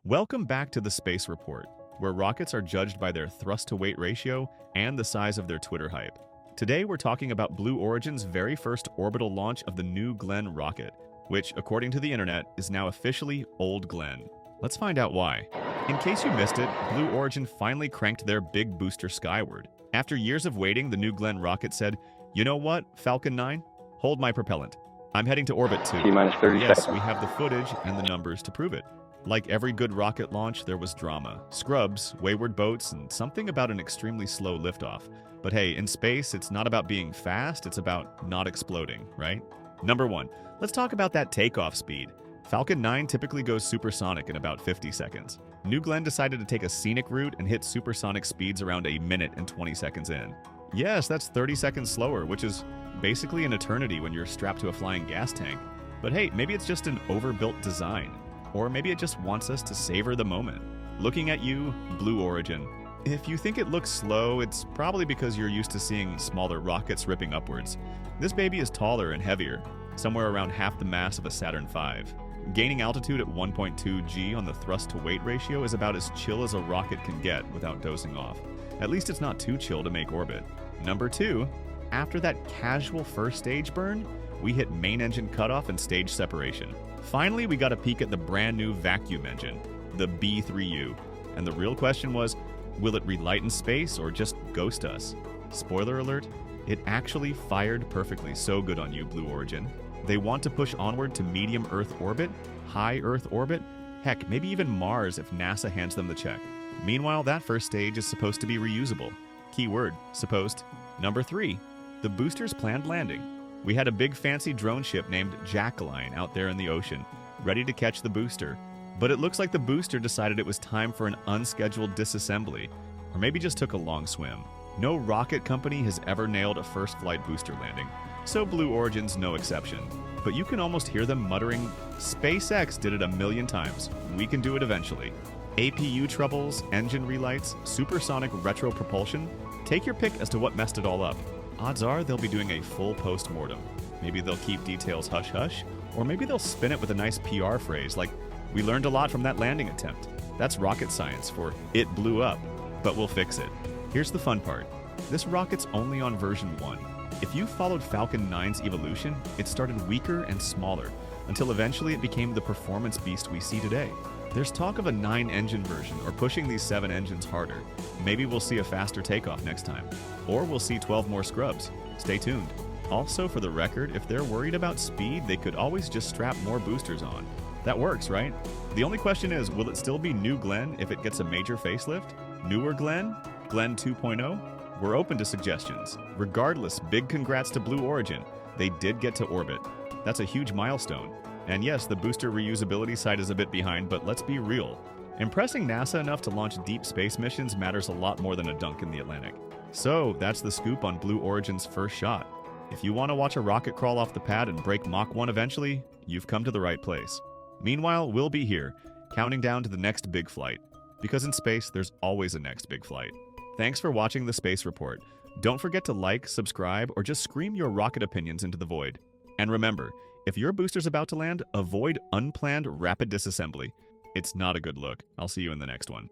Welcome back to the Space Report, where rockets are judged by their thrust-to-weight ratio and the size of their Twitter hype. Today we're talking about Blue Origin's very first orbital launch of the New Glenn rocket, which, according to the internet, is now officially Old Glenn. Let's find out why. In case you missed it, Blue Origin finally cranked their big booster skyward. After years of waiting, the New Glenn rocket said, "You know what, Falcon 9? Hold my propellant. I'm heading to orbit too." T-minus 30 Yes, seconds. we have the footage and the numbers to prove it. Like every good rocket launch, there was drama. Scrubs, wayward boats, and something about an extremely slow liftoff. But hey, in space, it's not about being fast, it's about not exploding, right? Number 1, let's talk about that takeoff speed. Falcon 9 typically goes supersonic in about 50 seconds. New Glenn decided to take a scenic route and hit supersonic speeds around a minute and 20 seconds in. Yes, that's 30 seconds slower, which is basically an eternity when you're strapped to a flying gas tank. But hey, maybe it's just an overbuilt design. Or maybe it just wants us to savor the moment. Looking at you, Blue Origin. If you think it looks slow, it's probably because you're used to seeing smaller rockets ripping upwards. This baby is taller and heavier, somewhere around half the mass of a Saturn V. Gaining altitude at 1.2 G on the thrust-to-weight ratio is about as chill as a rocket can get without dozing off. At least it's not too chill to make orbit. Number 2, after that casual first stage burn, we hit main engine cutoff and stage separation. Finally, we got a peek at the brand new vacuum engine, the B3U. And the real question was, will it relight in space or just ghost us? Spoiler alert, it actually fired perfectly. So good on you, Blue Origin. They want to push onward to medium Earth orbit, high Earth orbit, heck, maybe even Mars if NASA hands them the check. Meanwhile, that first stage is supposed to be reusable. Keyword, supposed. Number 3, the booster's planned landing. We had a big fancy drone ship named Jacqueline out there in the ocean, ready to catch the booster. But it looks like the booster decided it was time for an unscheduled disassembly, or maybe just took a long swim. No rocket company has ever nailed a first flight booster landing, so Blue Origin's no exception. But you can almost hear them muttering, "SpaceX did it a million times. We can do it eventually." APU troubles, engine relights, supersonic retro propulsion. Take your pick as to what messed it all up. Odds are they'll be doing a full post-mortem. Maybe they'll keep details hush-hush, or maybe they'll spin it with a nice PR phrase like, "We learned a lot from that landing attempt." That's rocket science for "it blew up," but we'll fix it. Here's the fun part. This rocket's only on version 1. If you followed Falcon 9's evolution, it started weaker and smaller, until eventually it became the performance beast we see today. There's talk of a 9-engine version, or pushing these 7 engines harder. Maybe we'll see a faster takeoff next time. Or we'll see 12 more scrubs. Stay tuned. Also, for the record, if they're worried about speed, they could always just strap more boosters on. That works, right? The only question is, will it still be New Glenn if it gets a major facelift? Newer Glenn? Glenn 2.0? We're open to suggestions. Regardless, big congrats to Blue Origin. They did get to orbit. That's a huge milestone. And yes, the booster reusability side is a bit behind, but let's be real. Impressing NASA enough to launch deep space missions matters a lot more than a dunk in the Atlantic. So, that's the scoop on Blue Origin's first shot. If you want to watch a rocket crawl off the pad and break Mach 1 eventually, you've come to the right place. Meanwhile, we'll be here, counting down to the next big flight. Because in space, there's always a next big flight. Thanks for watching the Space Report. Don't forget to like, subscribe, or just scream your rocket opinions into the void. And remember, if your booster's about to land, avoid unplanned rapid disassembly. It's not a good look. I'll see you in the next one.